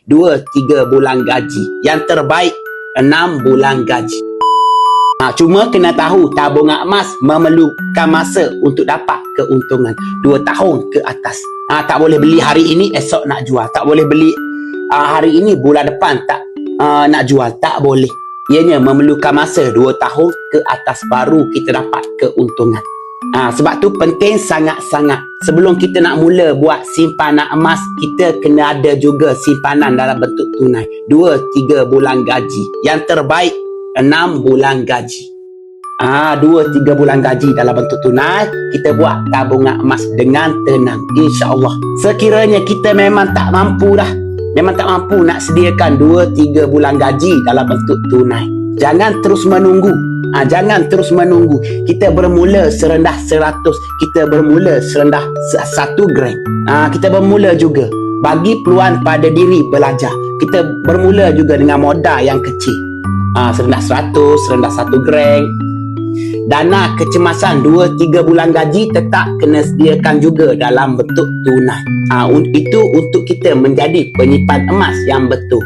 2-3 bulan gaji. Yang terbaik 6 bulan gaji. Cuma kena tahu tabungan emas memerlukan masa untuk dapat keuntungan 2 tahun ke atas. Tak boleh beli hari ini esok nak jual. Tak boleh beli hari ini bulan depan tak nak jual. Tak boleh. Ianya memerlukan masa 2 tahun ke atas baru kita dapat keuntungan. Sebab tu penting sangat-sangat. Sebelum kita nak mula buat simpanan emas, kita kena ada juga simpanan dalam bentuk tunai. 2-3 bulan gaji. Yang terbaik 6 bulan gaji. 2-3 bulan gaji dalam bentuk tunai, kita buat tabungan emas dengan tenang, insya-Allah. Sekiranya kita memang tak mampu nak sediakan 2-3 bulan gaji dalam bentuk tunai, jangan terus menunggu. Jangan terus menunggu. Kita bermula serendah 100, kita bermula serendah 1 gram. Kita bermula juga. Bagi peluang pada diri belajar. Kita bermula juga dengan modal yang kecil. Serendah 100, serendah 1 gram. Dana kecemasan 2-3 bulan gaji tetap kena sediakan juga dalam bentuk tunai. Itu untuk kita menjadi penyimpan emas yang betul.